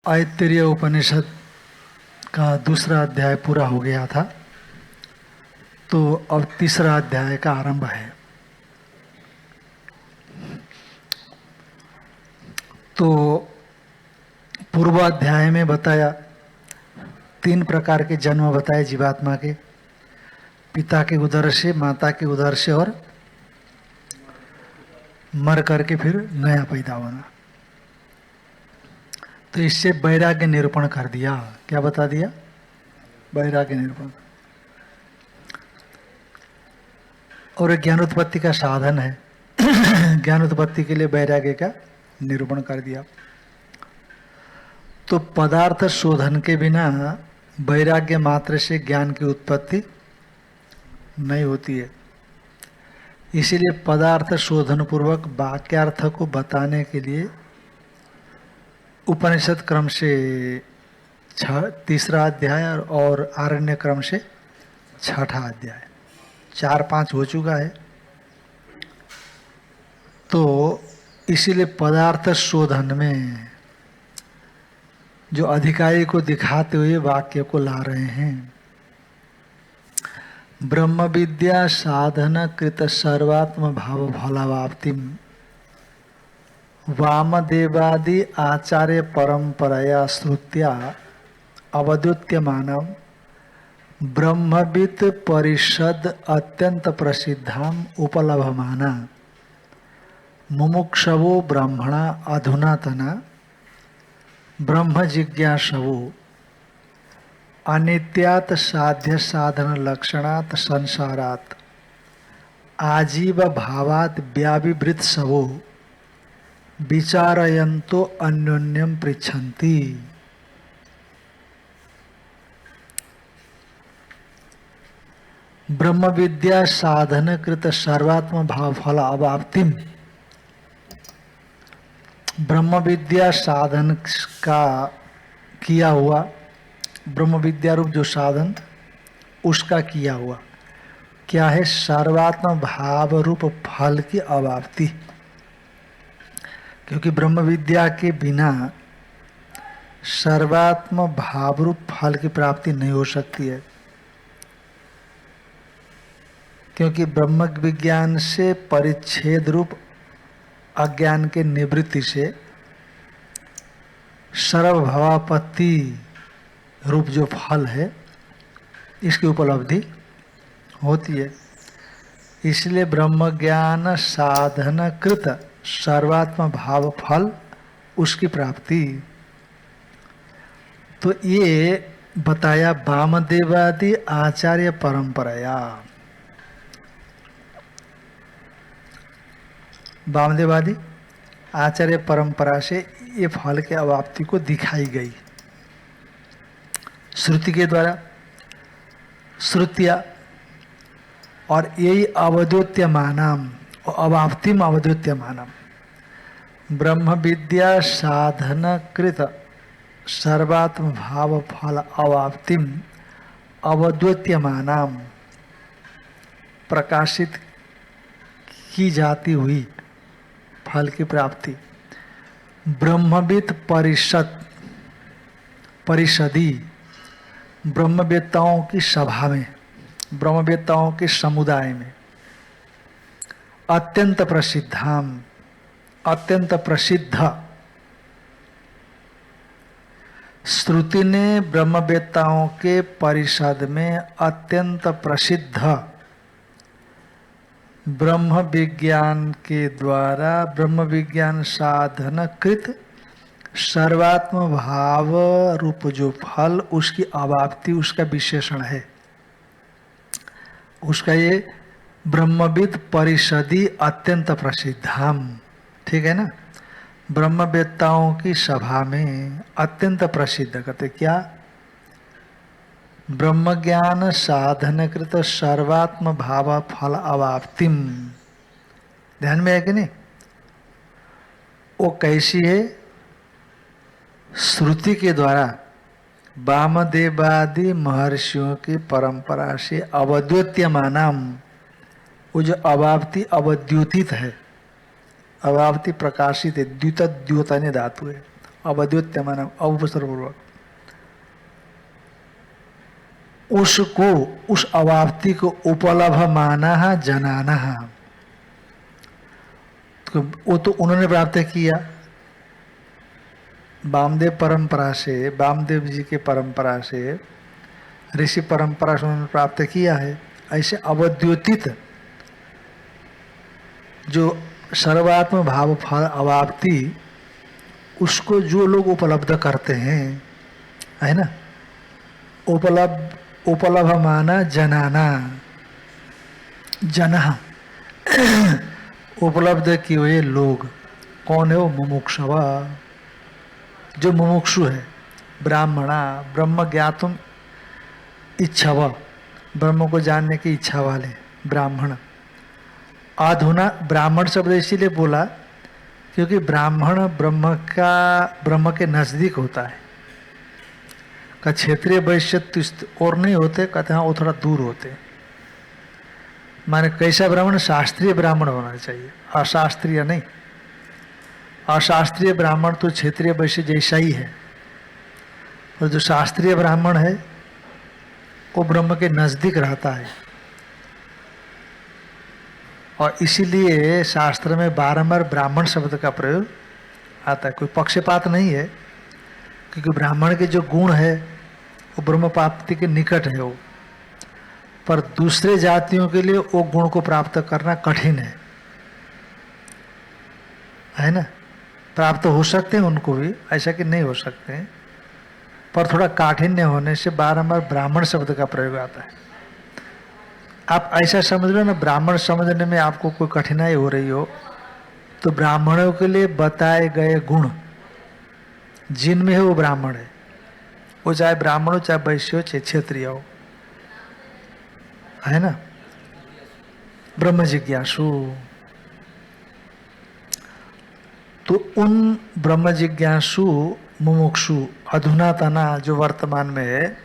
ऐत्तरीय उपनिषद का दूसरा अध्याय पूरा हो गया था, तो अब तीसरा अध्याय का आरंभ है। तो पूर्व अध्याय में बताया 3 प्रकार के जन्म बताए जीवात्मा के, पिता के उदर से, माता के उदर से और मर करके फिर नया पैदा होना। तो इससे वैराग्य निरूपण कर दिया। क्या बता दिया? वैराग्य निरूपण। और ज्ञान उत्पत्ति का साधन है। ज्ञान उत्पत्ति के लिए वैराग्य का निरूपण कर दिया। तो पदार्थ शोधन के बिना वैराग्य मात्र से ज्ञान की उत्पत्ति नहीं होती है। इसीलिए पदार्थ शोधन पूर्वक वाक्यार्थ को बताने के लिए उपनिषद क्रम से तीसरा अध्याय और आरण्य क्रम से छठा अध्याय, 4-5 हो चुका है। तो इसीलिए पदार्थ शोधन में जो अधिकारी को दिखाते हुए वाक्य को ला रहे हैं। ब्रह्म विद्या साधन कृत सर्वात्म भाव फलावाप्तिम वामदेवादि आचार्य परंपराया श्रुत्या अवद्युत्यमानम ब्रह्मविद परिषद अत्यंत प्रसिद्धाम उपलभमाना मुमुक्षवो ब्रह्मणा अधुनातना ब्रह्म जिज्ञासवो अनित्यात् साध्य साधन लक्षणात् संसारात् आजीव भावात् व्याविवृत सवो विचारयन्तो अन्योन्यम पृच्छन्ति। ब्रह्म विद्या साधन कृत सर्वात्म भाव फल अवाप्तिम, ब्रह्म विद्या साधन का किया हुआ, ब्रह्म विद्या रूप जो साधन उसका किया हुआ क्या है? सर्वात्म भाव रूप फल की अवाप्ति। क्योंकि ब्रह्म विद्या के बिना सर्वात्म भाव रूप फल की प्राप्ति नहीं हो सकती है। क्योंकि ब्रह्म विज्ञान से परिच्छेद रूप अज्ञान के निवृत्ति से सर्वभवापत्ति रूप जो फल है इसकी उपलब्धि होती है। इसलिए ब्रह्म ज्ञान साधन कृत सर्वात्म भाव फल उसकी प्राप्ति। तो ये बताया वामदेवादि आचार्य परंपराया। वामदेवादि आचार्य परंपरा से ये फल के अवाप्ति को दिखाई गई श्रुति के द्वारा, श्रुतिया। और यही अवद्योत्यमानम, अवाप्तिम अवद्योत्यमानम, ब्रह्म विद्या साधन कृत सर्वात्म भाव फल अवाप्तिम अवद्योत्यमानम, प्रकाशित की जाती हुई फल की प्राप्ति। ब्रह्मविद परिषद, परिषदी, ब्रह्मवेत्ताओं की सभा में, ब्रह्मवेत्ताओं के समुदाय में अत्यंत प्रसिद्धाम, अत्यंत प्रसिद्ध। श्रुति ने ब्रह्मवेत्ताओं के परिषद में अत्यंत प्रसिद्ध ब्रह्म विज्ञान के द्वारा ब्रह्म विज्ञान साधन कृत सर्वात्म भाव रूप जो फल उसकी अवाप्ति, उसका विशेषण है। उसका ये ब्रह्मविद परिषदी अत्यंत प्रसिद्धाम, ठीक है ना। ब्रह्मवेत्ताओं की सभा में अत्यंत प्रसिद्ध करते क्या? ब्रह्म ज्ञान साधन कृत सर्वात्म भाव फल अवाप्तिम। ध्यान में है कि नहीं? वो कैसी है? श्रुति के द्वारा वामदेवादि महर्षियों की परंपरा से अवद्योत्यमानम, वो जो अवाप्ति अवद्योतित है, अवाप्ति प्रकाशित है, द्युत द्योतने धातु है, अवद्योत्यमान अवसरपूर्वक उसको, उस अवाप्ति को उपलभमाना जनाना, तो वो तो उन्होंने प्राप्त किया वामदेव परंपरा से, वामदेव जी के परंपरा से, ऋषि परंपरा से उन्होंने प्राप्त किया है। ऐसे अवद्योतित जो सर्वात्म भाव फल अवाप्ति, उसको जो लोग उपलब्ध करते हैं, है ना, उपलभमाना जनाना, जना उपलब्ध किए हुए लोग कौन है? वो मुमुक्षवा, जो मुमुक्षु है, ब्राह्मणा, ब्रह्म ज्ञातुम इच्छावा, ब्रह्म को जानने की इच्छा वाले ब्राह्मण। अधुना ब्राह्मण शब्द इसीलिए बोला क्योंकि ब्राह्मण ब्रह्म के नजदीक होता है। का क्षेत्रीय वैश्य और नहीं होते, कहते हैं वो थोड़ा दूर होते। माने कैसा ब्राह्मण? शास्त्रीय ब्राह्मण होना चाहिए, अशास्त्रीय नहीं। अशास्त्रीय ब्राह्मण तो क्षेत्रीय वैश्य जैसा ही है, और जो शास्त्रीय ब्राह्मण है वो ब्रह्म के नजदीक रहता है। और इसीलिए शास्त्र में बारंबार ब्राह्मण शब्द का प्रयोग आता है। कोई पक्षपात नहीं है, क्योंकि ब्राह्मण के जो गुण है वो ब्रह्म प्राप्ति के निकट है वो, पर दूसरे जातियों के लिए वो गुण को प्राप्त करना कठिन है ना। प्राप्त हो सकते हैं उनको भी, ऐसा कि नहीं हो सकते हैं, पर थोड़ा काठिन्य होने से बारंबार ब्राह्मण शब्द का प्रयोग आता है। आप ऐसा समझ लो ना, ब्राह्मण समझने में आपको कोई कठिनाई हो रही हो तो ब्राह्मणों के लिए बताए गए गुण जिनमें है वो ब्राह्मण है, वो चाहे ब्राह्मण हो, चाहे वैश्य हो, चाहे क्षत्रिय हो, है ना। ब्रह्म जिज्ञासु, तो उन ब्रह्म जिज्ञासु मुमुक्षु अधुनातना जो वर्तमान में है,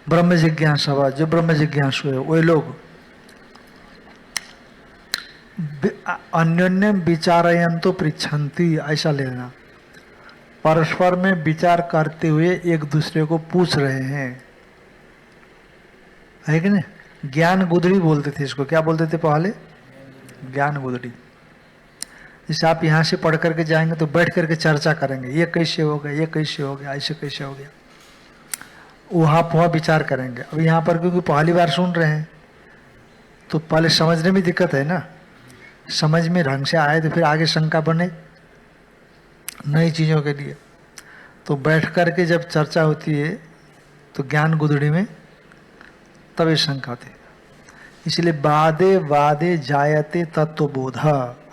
ब्रह्म जिज्ञासा, जो ब्रह्म जिज्ञासु है, वे लोग अन्योन्यम विचारयंतो पृच्छन्ति, ऐसा लेना, परस्पर में विचार करते हुए एक दूसरे को पूछ रहे हैं, है कि नहीं। ज्ञान गुदड़ी बोलते थे इसको, क्या बोलते थे पहले? ज्ञान गुदड़ी। जैसे आप यहाँ से पढ़ करके जाएंगे तो बैठ करके चर्चा करेंगे, ये कैसे हो गया, ये कैसे हो गया, ऐसे कैसे हो गया, वहाँ विचार करेंगे। अब यहाँ पर क्योंकि पहली बार सुन रहे हैं तो पहले समझने में दिक्कत है ना, समझ में ढंग से आए तो फिर आगे शंका बने नई चीज़ों के लिए। तो बैठ करके जब चर्चा होती है तो ज्ञान गुदड़ी में तब ये शंका होती है। इसलिए वादे वादे जायते तत्वबोध,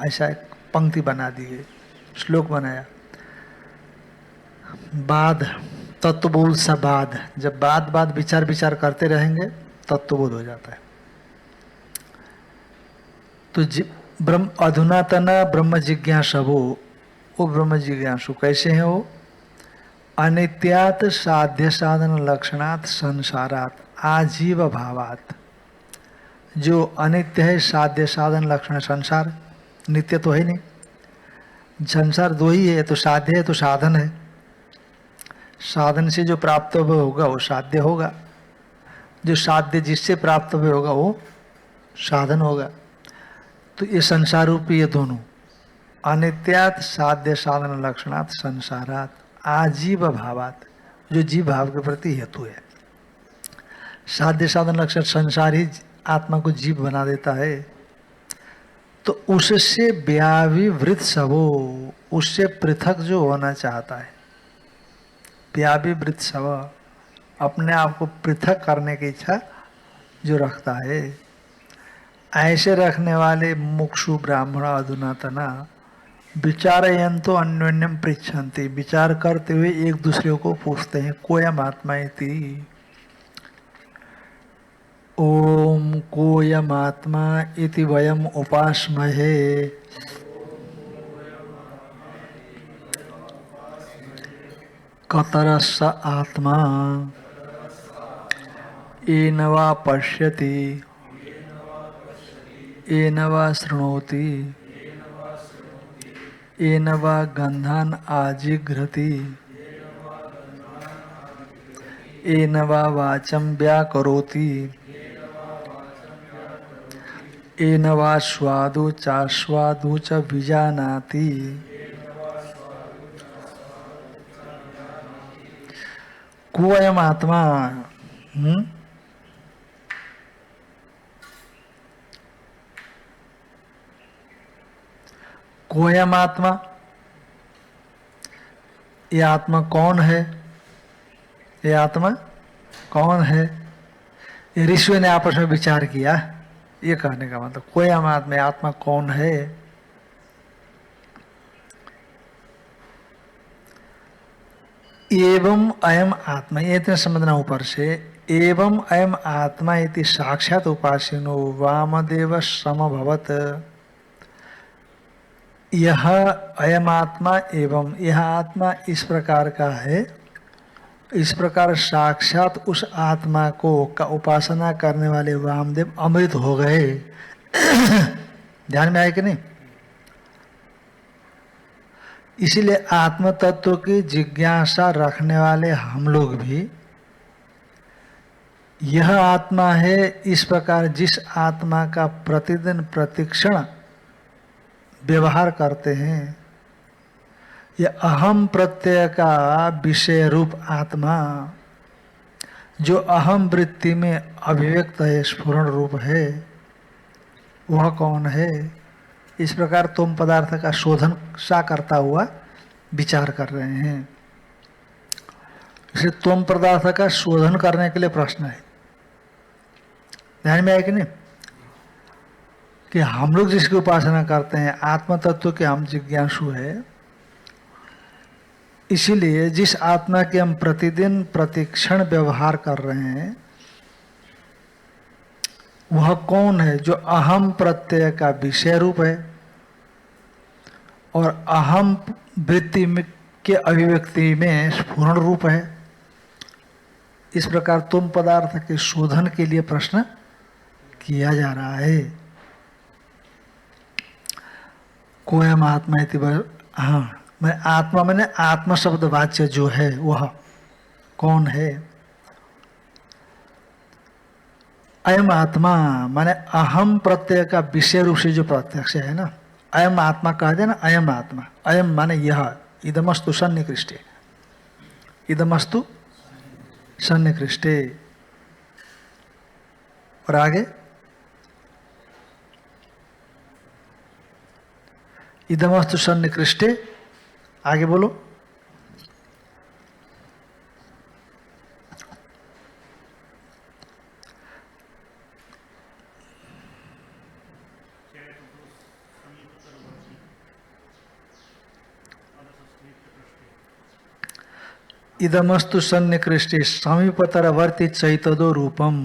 ऐसा एक पंक्ति बना दी है, श्लोक बनाया। बाद तत्वबोध सा बाद, जब बाद विचार करते रहेंगे तत्वबोध हो जाता है। तो ब्रह्म अधुनातना ब्रह्म जिज्ञासवो, वो ब्रह्म जिज्ञासु कैसे हैं? वो अनित्यात साध्य साधन लक्षणात् संसारात आजीव भावात, जो अनित्य है, साध्य साधन लक्षण, संसार नित्य तो है नहीं, संसार दो ही है, तो साध्य है तो साधन है, साधन से जो प्राप्त होगा वो साध्य होगा, जो साध्य जिससे प्राप्त होगा वो साधन होगा। तो ये संसार रूपी ये दोनों, अनित्यात साध्य साधन लक्षणात् संसारात आजीव भावात, जो जीव भाव के प्रति हेतु है। साध्य साधन लक्षण संसार ही आत्मा को जीव बना देता है, तो उससे व्याविवृत सबो, उससे पृथक जो होना चाहता है, व्याविवृत सब, अपने आप को पृथक करने की इच्छा जो रखता है, ऐसे रखने वाले मुक्षु ब्राह्मण अधुनातना विचारयंतो अन्योन्यम पृच्छन्ति, विचार करते हुए एक दूसरे को पूछते हैं, कोयम आत्मा इति, ओम कोयम आत्मा इति वयम उपास्महे, कतरस्स आत्मा येन वा पश्यति येन वा शृणोति येन वा गन्धान् आजिघ्रति येन वा वाचं व्याकरोति येन वा स्वादु चास्वादु च विजानाति कोऽयम् आत्मा। कोऽयम् आत्मा, ये आत्मा कौन है? ये आत्मा कौन है? ये ऋषियों ने आपस में विचार किया। ये कहने का मतलब कोऽयम् आत्मा, आत्मा कौन है? एवं अयम आत्मा, ये इतने समझना ऊपर से। एवं अयम आत्मा इति साक्षात उपासिनो वामदेव समभवत। यह अयम आत्मा एवं यह आत्मा इस प्रकार का है, इस प्रकार साक्षात उस आत्मा को का उपासना करने वाले वामदेव अमृत हो गए। ध्यान में आए कि नहीं? इसीलिए आत्म तत्व की जिज्ञासा रखने वाले हम लोग भी यह आत्मा है, इस प्रकार जिस आत्मा का प्रतिदिन प्रतिक्षण व्यवहार करते हैं, यह अहम प्रत्यय का विषय रूप आत्मा जो अहम वृत्ति में अभिव्यक्त है, स्फुरण रूप है, वह कौन है? इस प्रकार तुम पदार्थ का शोधन सा करता हुआ विचार कर रहे हैं। इसे तुम पदार्थ का शोधन करने के लिए प्रश्न है। ध्यान में आया कि नहीं? कि हम लोग जिसकी उपासना करते हैं आत्म तत्व के हम जिज्ञासु है, इसीलिए जिस आत्मा के हम प्रतिदिन प्रतिक्षण व्यवहार कर रहे हैं वह कौन है? जो अहम प्रत्यय का विषय रूप है और अहम वृत्ति के अभिव्यक्ति में स्फुरण रूप है। इस प्रकार तुम पदार्थ के शोधन के लिए प्रश्न किया जा रहा है। कोयम आत्मा इति, हाँ, मैं आत्मा मैंने आत्मा शब्द वाच्य जो है वह कौन है? अयम आत्मा माने अहम प्रत्यय का विषय रूप से जो प्रत्यक्ष है ना, अयम आत्मा कह दे ना, अयम आत्मा। अयम माने यह, इदमस्तु सन्निकृष्टे, इदमस्तु सन्निकृष्टे। और आगे इदमस्तु सन्निकृष्टे, आगे बोलो। इदमस्तु सन्निकृष्टे समीपतरवर्ती चैतदो रूपम।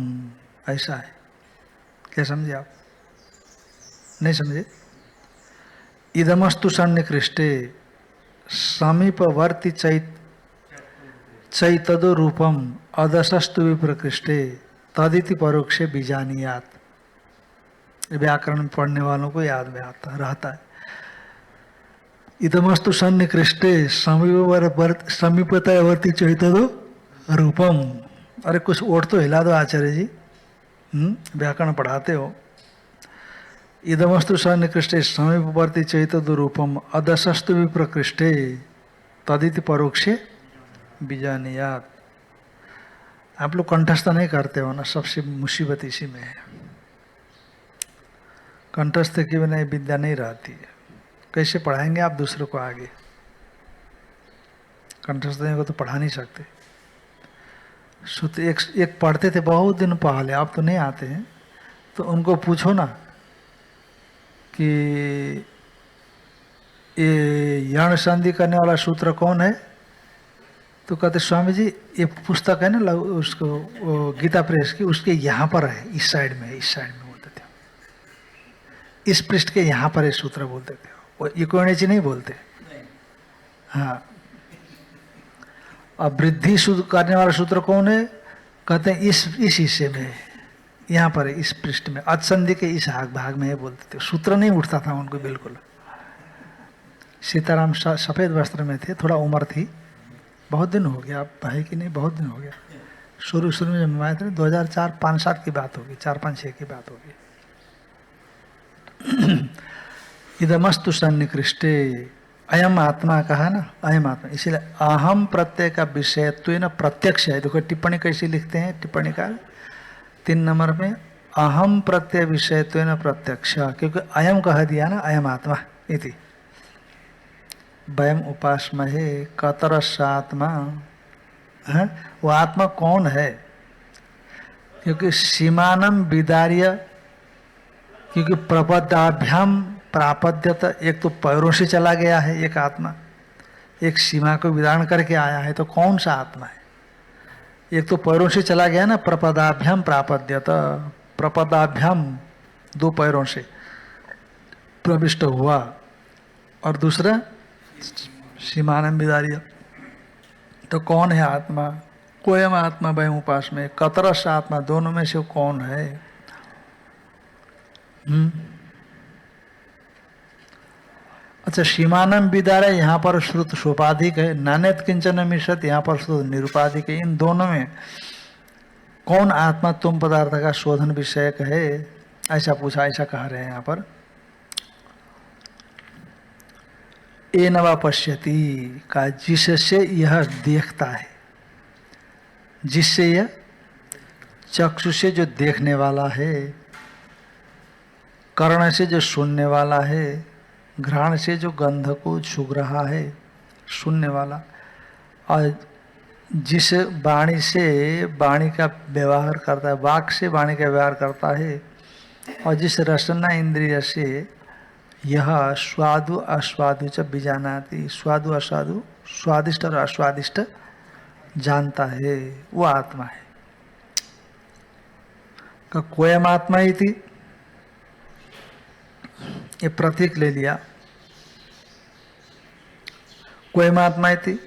ऐसा है, क्या समझे आप? नहीं समझे? इदमस्तु सन्निकृष्टे समीपवर्ती चैतदो रूपम अदशस्तु विप्रकृष्टे तदिति परोक्षे बीजानीयात। व्याकरण पढ़ने वालों को याद में आता रहता है। इदमस्तु सन्निकृष्टे समीपतरवर्ती चैतदो रूपम। अरे कुछ ओठ तो हिला दो आचार्य जी, व्याकरण पढ़ाते हो। इदमस्तु सन्निकृष्टे समीपवर्ती चैतदो रूपम अदशस्तु विप्रकृष्टे तदिति परोक्षे बीजानीयात। आप लोग कंठस्थ नहीं करते हो ना, सबसे मुसीबत इसी में है। कंठस्थ की बिना विद्या नहीं रहती है। कैसे पढ़ाएंगे आप दूसरों को आगे? कंठस्थ को तो पढ़ा नहीं सकते। एक पढ़ते थे बहुत दिन पहले, अब तो नहीं आते हैं, तो उनको पूछो ना कि ये यण संधि करने वाला सूत्र कौन है, तो कहते स्वामी जी ये पुस्तक है ना उसको गीता प्रेस की, उसके यहाँ पर है, इस साइड में, इस साइड में बोलते थे, इस पृष्ठ के यहाँ पर ये सूत्र बोलते थे। वो इकोणिची नहीं बोलते। हाँ, अब वृद्धि करने वाला सूत्र कौन है? कहते हैं इस हिस्से में, यहाँ पर इस पृष्ठ में, अचसंधि के इस भाग में है बोलते थे। सूत्र नहीं उठता था उनको बिल्कुल। सीताराम सफ़ेद वस्त्र में थे, थोड़ा उम्र थी, बहुत दिन हो गया, आप है कि नहीं, बहुत दिन हो गया, शुरू में जब आए थे 2004-5-7 की बात होगी, 4-5-6 की बात होगी। इदमस्तु सन्निकृष्टे, अयम आत्मा कहा ना, अयम आत्मा, इसीलिए अहम प्रत्यय का विषयत्व न प्रत्यक्ष है। देखो टिप्पणी कैसी लिखते हैं टिप्पणीकार 3 नंबर में, अहम प्रत्यय विषयत्व न प्रत्यक्ष, क्योंकि अयम कह दिया ना, अयम आत्मा इति वयम उपासमहे कतरसात्मा है, वो आत्मा कौन है, क्योंकि सीमानम विदार्य, क्योंकि प्रपदाभ्याम प्रापद्यत, एक तो पैरों से चला गया है एक आत्मा, एक सीमा को विदारण करके आया है, तो कौन सा आत्मा है, एक तो पैरों से चला गया ना, प्रपदाभ्याम प्रापद्यत, प्रपदाभ्याम 2 पैरों से प्रविष्ट हुआ, और दूसरा सीमानम विदार्य, तो कौन है आत्मा, कोयम आत्मा वयम उपास में, कतरस आत्मा, दोनों में से कौन है। अच्छा, सीमानम विदार्य यहाँ पर श्रुत सोपाधिक है, नान्यत किंचन मिश्रत यहाँ पर श्रुत निरुपाधिक है। इन दोनों में कौन आत्मा तुम पदार्थ का शोधन विषयक है, ऐसा पूछा, ऐसा कह रहे हैं यहाँ पर। ए नवा पश्यति का, जिससे यह देखता है, जिससे यह चक्षु से जो देखने वाला है, कर्ण से जो सुनने वाला है, घ्राण से जो गंध को छू रहा है सुनने वाला, और जिस वाणी से वाणी का व्यवहार करता है, वाक से वाणी का व्यवहार करता है, और जिस रसना इंद्रिय से यह स्वादु अस्वादु च बीजानाति, स्वादु अस्वादु, स्वादिष्ट और अस्वादिष्ट जानता है, वो आत्मा है। का कोयम आत्मा ही थी, ये प्रतीक ले लिया, कोयम आत्मा ही थी।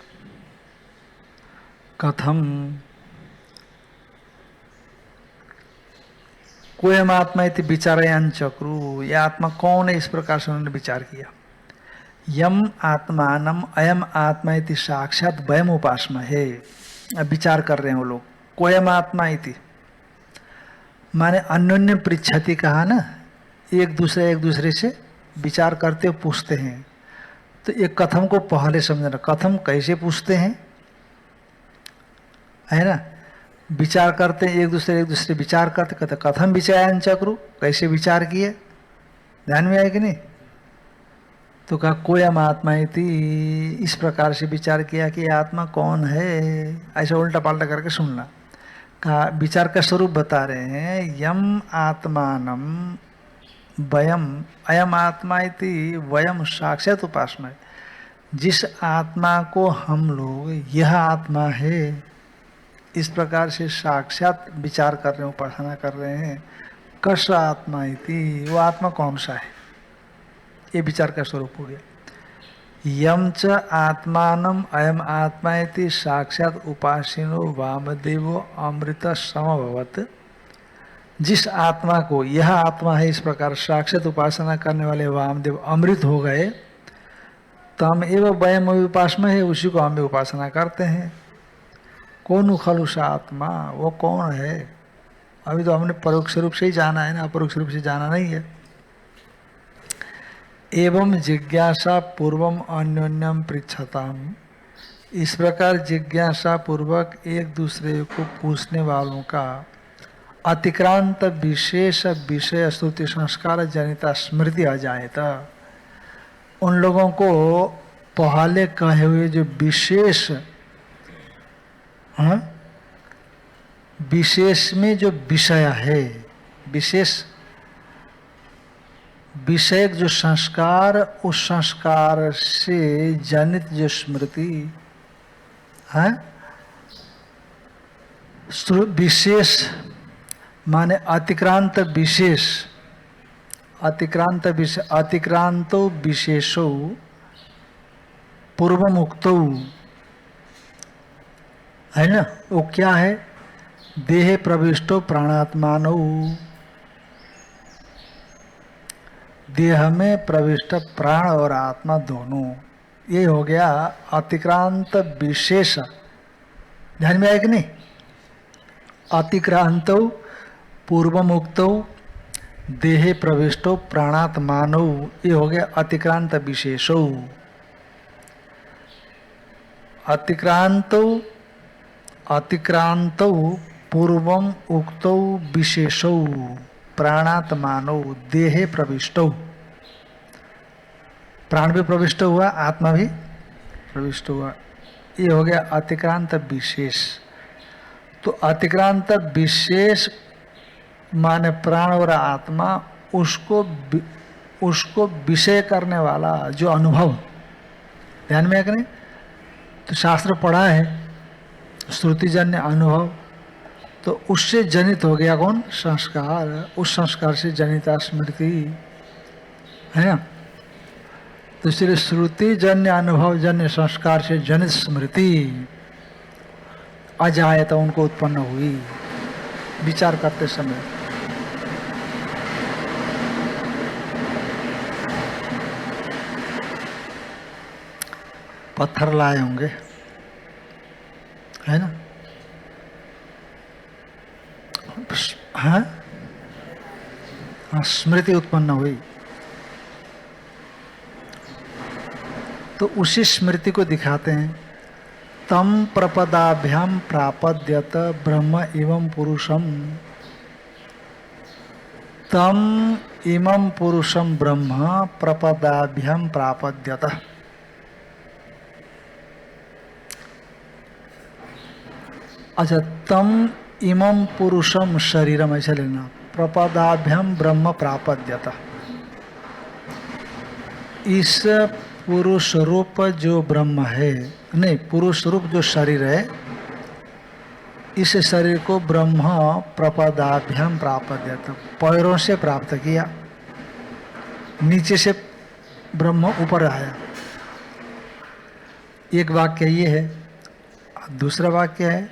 कथम, कोयम आत्मा इति विचारयन चक्रु, यह आत्मा कौन है, इस प्रकार से उन्होंने विचार किया। यम आत्मानम अयम आत्मा इति साक्षात वयम उपासना है, अब विचार कर रहे हैं वो लोग। कोयम आत्मा इति माने अन्योन्य पृच्छति, कहा ना, एक दूसरे से विचार करते हुए पूछते हैं, तो एक कथम को पहले समझना, कथम कैसे पूछते हैं, है ना, विचार करते हैं, एक दूसरे विचार करते, कहते कथम विचारयन चक्रु, कैसे विचार किए, ध्यान में आए कि नहीं। तो कहा कोयम आत्मा इति, इस प्रकार से विचार किया कि आत्मा कौन है, ऐसा उल्टा पाल्टा करके सुनना। कहा विचार का स्वरूप बता रहे हैं, यम आत्मानम वयम अयम आत्मा इति वयम साक्षात उपासना, जिस आत्मा को हम लोग यह आत्मा है इस प्रकार से साक्षात विचार कर रहे हैं, उपासना कर रहे हैं। कस आत्मा इति, वो आत्मा कौन सा है, ये विचार का स्वरूप हो गया। यम च आत्मानम अयम आत्मा इति साक्षात उपासिनो वामदेवो अमृत समभवत, जिस आत्मा को यह आत्मा है इस प्रकार साक्षात उपासना करने वाले वामदेव अमृत हो गए, तम एवं वयम उपासना है, उसी को हम भी उपासना करते हैं। कौन खलुष आत्मा, वो कौन है, अभी तो हमने परोक्ष रूप से ही जाना है ना, अपरोक्ष रूप से जाना नहीं है। एवं जिज्ञासा पूर्वम अन्योन्यम पृच्छताम, इस प्रकार जिज्ञासा पूर्वक एक दूसरे को पूछने वालों का अतिक्रांत विशेष विषय स्तुति संस्कार जनिता स्मृति आ जाए तो उन लोगों को पहले कहे हुए जो विशेष, विशेष में जो विषय है, विशेष विषयक जो संस्कार, उस संस्कार से जनित जो स्मृति है, विशेष माने अतिक्रांत विशेष, अतिक्रांत विशेष, अतिक्रांतो विशेषो पूर्वमुक्तो, है ना, वो क्या है, देहे प्रविष्टो प्राणात्मानो, देह में प्रविष्ट प्राण और आत्मा दोनों, ये हो गया अतिक्रांत विशेष। ध्यान में आया कि नहीं? अतिक्रांत पूर्वमुक्तौ देहे प्रविष्टो प्राणात्मानौ, ये हो गया अतिक्रांत विशेषौ। अतिक्रांतौ अतिक्रांतौ पूर्वम उक्तौ विशेषौ प्राणात्मानौ देहे प्रविष्टौ। प्राण भी प्रविष्ट हुआ, आत्मा भी प्रविष्ट हुआ, ये हो गया अतिक्रांत विशेष। तो अतिक्रांत विशेष माने प्राण और आत्मा, उसको विषय करने वाला जो अनुभव, ध्यान में है कि नहीं? तो शास्त्र पढ़ा है श्रुतिजन्य अनुभव, तो उससे जनित हो गया कौन? संस्कार। उस संस्कार से जनिता स्मृति, है ना? तो इसलिए श्रुति जन्य अनुभव जन्य संस्कार से जनित स्मृति अजायता उनको उत्पन्न हुई विचार करते समय। पत्थर लाए होंगे, है ना? हाँ, स्मृति उत्पन्न हुई, तो उसी स्मृति को दिखाते हैं। तम प्रपदाभ्याम प्रापद्यत ब्रह्म एवं पुरुषम, तम इमं पुरुषम ब्रह्म प्रपदाभ्याम प्रापद्यत। अच्छा, तम इमं पुरुषम शरीरम, ऐसा लेना, प्रपदाभ्याम ब्रह्म प्रापद्यत। इस पुरुष रूप जो ब्रह्म है, नहीं, पुरुष रूप जो शरीर है, इस शरीर को ब्रह्म प्रपदाभ्याम प्रापद्यत, पैरों से प्राप्त किया। नीचे से ब्रह्म ऊपर आया। एक वाक्य ये है। दूसरा वाक्य है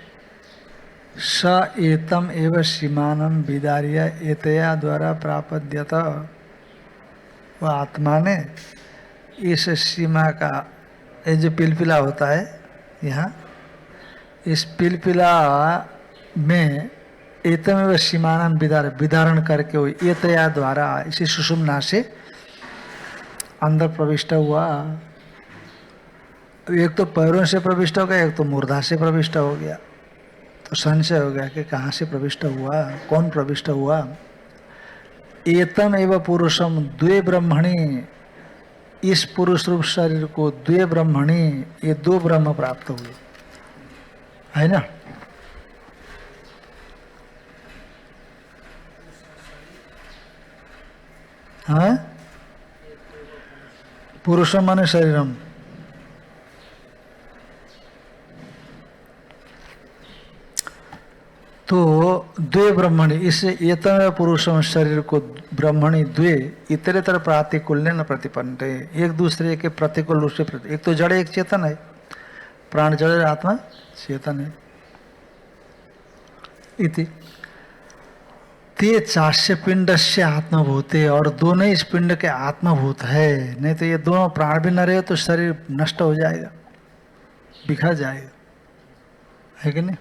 स एतम एव सीमानम विदार्य एतया द्वारा प्रापद्यत। वह आत्मा ने इस सीमा का, ये जो पिलपिला होता है यहाँ, इस पिलपिला में एतम एव सीमानम विदारण करके वो एतया द्वारा इसी सुषुम्ना से अंदर प्रविष्ट हुआ। एक तो पैरों से प्रविष्ट हो गया, एक तो मूर्धा से प्रविष्ट हो गया। तो संशय हो गया कि कहाँ से प्रविष्ट हुआ, कौन प्रविष्ट हुआ? एतम एव पुरुषम द्वे ब्रह्मणि, इस पुरुष रूप शरीर को द्वे ब्रह्मणि, ये दो ब्रह्म प्राप्त हुए, है ना? हाँ, पुरुषम माने शरीरम। तो द्वे ब्रह्मणि, इससे एतम पुरुषम शरीर को ब्रह्मणि द्वे इतरेतर प्रातिकूल्य न प्रतिपन्नते, एक दूसरे के प्रतिकूल रूप से, एक तो जड़ एक चेतन है, प्राण जड़ आत्मा चेतन है। इति ते चाष्य पिंड से आत्मभूते, और दोनों इस पिंड के आत्मभूत है। नहीं तो ये दोनों प्राण भी न रहे तो शरीर नष्ट हो जाएगा, बिखर जाएगा, है कि नहीं?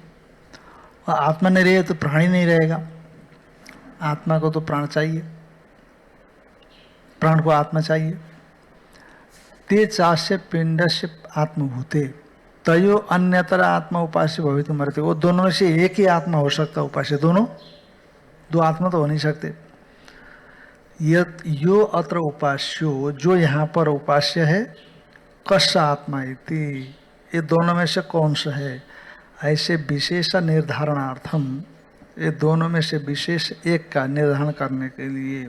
और आत्मा नहीं रहे तो प्राणी नहीं रहेगा। आत्मा को तो प्राण चाहिए, प्राण को आत्मा चाहिए। ते चाष्य पिंड से आत्मभूते तयो अन्यतर आत्मा उपास्य भवितुम अर्हति। वो दोनों में से एक ही आत्मा हो सकता है उपास्य, दोनों दो आत्मा तो हो नहीं सकते। यो अत्र उपास्यो, जो यहाँ पर उपास्य है, कस्य आत्मा इति, ये दोनों में से कौन सा है, ऐसे विशेष निर्धारणार्थम, ये दोनों में से विशेष एक का निर्धारण करने के लिए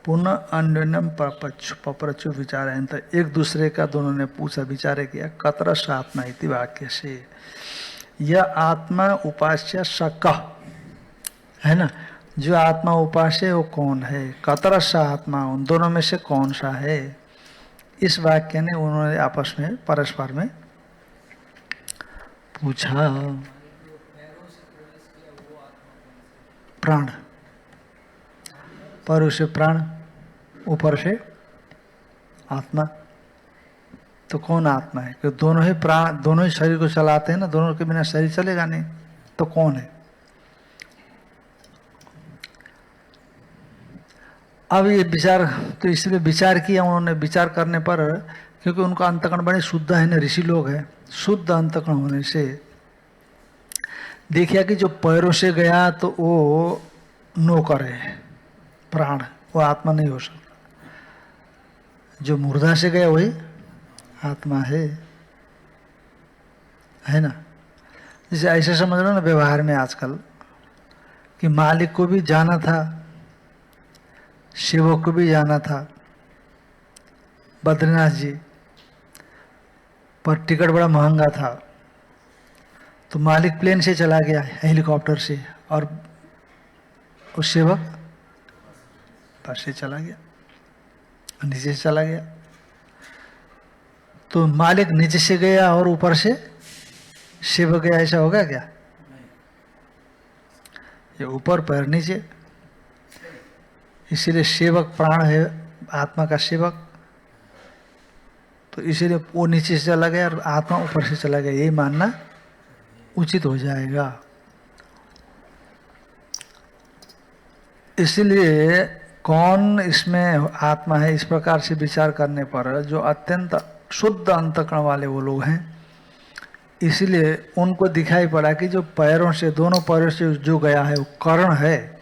पुनः अन्योन्यम पप्रचु विचारयन्त, एक दूसरे का दोनों ने पूछा, विचार किया। कतरस आत्मा इति वाक्य से, यह आत्मा उपास्य सकः, है ना? जो आत्मा उपास्य वो कौन है? कतरस आत्मा, उन दोनों में से कौन सा है? इस वाक्य ने उन्होंने आपस में परस्पर में पूछा। प्राण, परों से प्राण, ऊपर से आत्मा। तो कौन आत्मा है? क्योंकि दोनों ही प्राण, दोनों ही शरीर को चलाते हैं ना, दोनों के बिना शरीर चलेगा नहीं। तो कौन है? अब ये विचार, तो इसलिए विचार किया उन्होंने। विचार करने पर, क्योंकि उनका अंतःकरण बड़े शुद्ध है ना, ऋषि लोग हैं, शुद्ध अंतःकरण होने से देखिए कि जो पैरों से गया तो वो नौकर है, प्राण, वो आत्मा नहीं हो सकता। जो मुर्दा से गया वही आत्मा है ना। जैसे ऐसे समझ लो ना व्यवहार में आजकल कि मालिक को भी जाना था, सेवक को भी जाना था बद्रीनाथ जी, पर टिकट बड़ा महंगा था, तो मालिक प्लेन से चला गया, हेलीकॉप्टर से, और उस सेवक बस से चला गया, नीचे से चला गया। तो मालिक नीचे से गया और ऊपर से सेवक गया, ऐसा होगा क्या? ये ऊपर पैर नीचे। इसीलिए सेवक प्राण है, आत्मा का सेवक, तो इसीलिए वो नीचे से चला गया और आत्मा ऊपर से चला गया, यही मानना उचित हो जाएगा। इसलिए कौन इसमें आत्मा है, इस प्रकार से विचार करने पर जो अत्यंत शुद्ध अंतःकरण वाले वो लोग हैं, इसलिए उनको दिखाई पड़ा कि जो पैरों से, दोनों पैरों से जो गया है वो कर्ण है।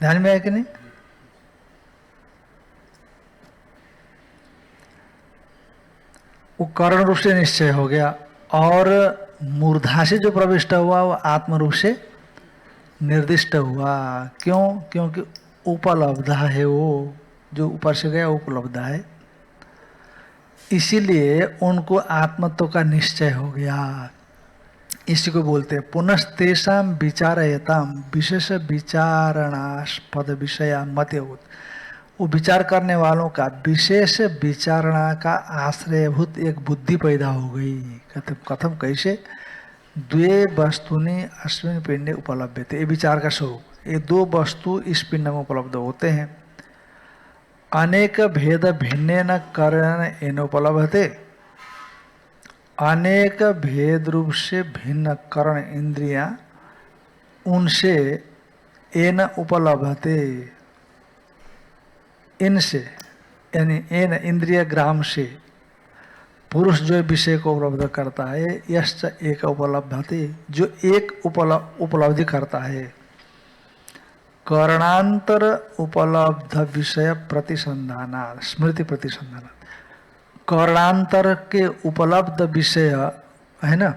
ध्यान में है कि नहीं? वो कर्ण रूप से निश्चय हो गया, और मूर्धा से जो प्रविष्ट हुआ वो आत्म रूप से निर्दिष्ट हुआ। क्यों? क्योंकि उपलब्ध है, वो जो ऊपर से गया उपलब्ध है, इसीलिए उनको आत्मत्व का निश्चय हो गया। इसी को बोलते हैं पुनस्तेषाम विचारयताम विशेष विचारणास्पद विषया मत्यभूत। वो विचार करने वालों का विशेष विचारणा का आश्रयभूत एक बुद्धि पैदा हो गई। कथम, कैसे? द्वे वस्तुनि अस्मिन् पिंडे उपलभ्यते, ये विचार का स्वरूप। ये दो वस्तु इस पिंड में उपलब्ध होते हैं। अनेक भेद भिन्नेन करण एनोपलभते, अनेक भेद रूप से भिन्न करण इंद्रियां उनसे एन उपलभते, इनसे, यानी एन इंद्रिय ग्राम से पुरुष जो विषय को उपलब्ध करता है, यश्च एक उपलब्धते, जो एक उपलब्धि करता है। करणांतर उपलब्ध विषय प्रतिसंधाना, स्मृति प्रतिसंधाना, करणांतर के उपलब्ध विषय है ना,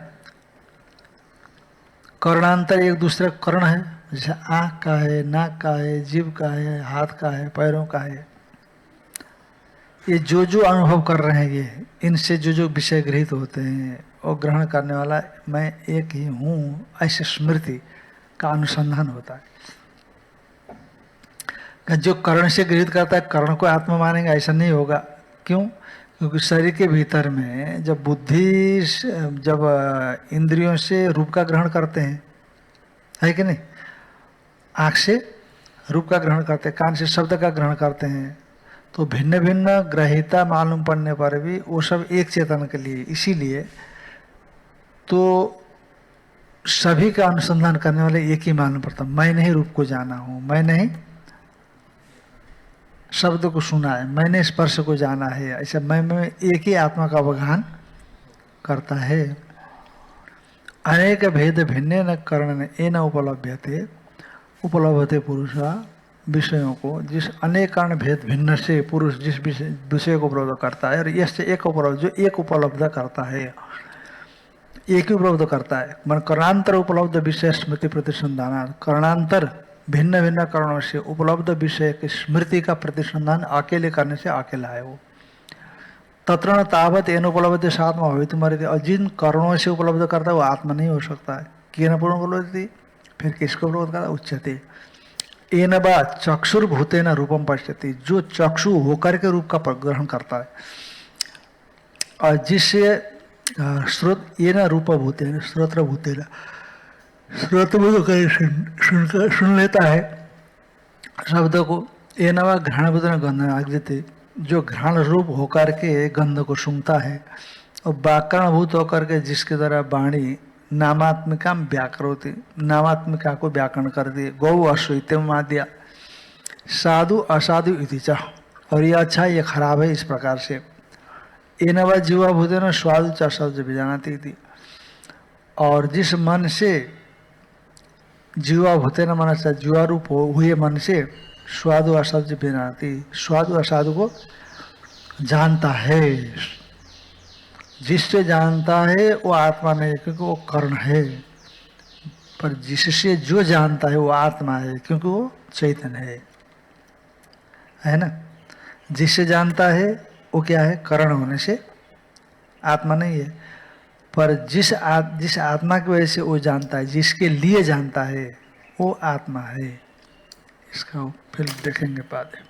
करणांतर एक दूसरे कर्ण है, जैसे आँख का है, नाक का है, जीभ का है, हाथ का है, पैरों का है। ये जो जो अनुभव कर रहे हैं, ये इनसे जो जो विषय गृहित होते हैं, और ग्रहण करने वाला मैं एक ही हूँ, ऐसे स्मृति का अनुसंधान होता है। जो कर्ण से गृहित करता है, कर्ण को आत्मा मानेंगे ऐसा नहीं होगा। क्यों? क्योंकि शरीर के भीतर में जब बुद्धि, जब इंद्रियों से रूप का ग्रहण करते हैं, है कि नहीं? आँख से रूप का ग्रहण करते हैं, कान से शब्द का ग्रहण करते हैं, तो भिन्न भिन्न ग्रहिता मालूम पड़ने पर भी वो सब एक चेतन के लिए। इसीलिए तो सभी का अनुसंधान करने वाले एक ही मालूम पड़ता, मैं नहीं रूप को जाना हूँ, मैं नहीं शब्द को सुना है, मैंने स्पर्श को जाना है, ऐसा मैं एक ही आत्मा का अवगाहन करता है। अनेक भेद भिन्न न कर्ण एन उपलभ्यते, उपलब्धते पुरुषा, विषयों को जिस अनेक कारण भेद भिन्न से पुरुष जिस विषय को उपलब्ध करता है, और यश एक उपलब्ध, जो एक उपलब्ध करता है, एक ही उपलब्ध करता है। मन कर्णांतर उपलब्ध विषय स्मृति प्रतिसंधान, कर्णांतर भिन्न भिन्न कारणों से उपलब्ध विषय की स्मृति का प्रतिसंधान अकेले करने से अकेला है वो। तत्र न तावत एन उपलब्ध से आत्मा हो तुम्हारे, और जिन कारणों से उपलब्ध करता है वो आत्मा नहीं हो सकता है। केन पूर्ण उपलब्धि, फिर किसको उपलब्ध करता? उच्चते एन बा चक्षुर्भूतेन रूपम पश्यति, जो चक्षु होकर के रूप का ग्रहण करता है, और जिससे श्रोत ये न रूप भूतेन, श्रोत्र भूतेन, श्रोत में तो कहीं सुन लेता है शब्द को, ये नवा घ्राणभूत गंध आग्रते, जो घ्राण रूप होकर के गंध को सूंघता है, और व्याकरणभूत होकर के जिसके द्वारा वाणी नामात्मिका व्याकरोति, नामात्मिका को व्याकरण कर दिए। गौ अश्व इत्यम आद्या साधु असाधु इति च, और ये अच्छा ये खराब है इस प्रकार से। ये नवा जीवा भूतेन स्वादु च शब्द विजानाति थी, और जिस मन से जीवा भूतेन मन से जीवा रूप हुए मन से स्वादु असाधु विजानाति, स्वादु असाधु को जानता है। जिससे जानता है वो आत्मा नहीं, क्योंकि वो कर्ण है, पर जिससे जो जानता है वो आत्मा है, क्योंकि वो चैतन्य है ना। जिससे जानता है वो क्या है, कर्ण होने से आत्मा नहीं है, पर जिस आत्मा की वजह से वो जानता है, जिसके लिए जानता है वो आत्मा है। इसका फिर देखेंगे बाद में।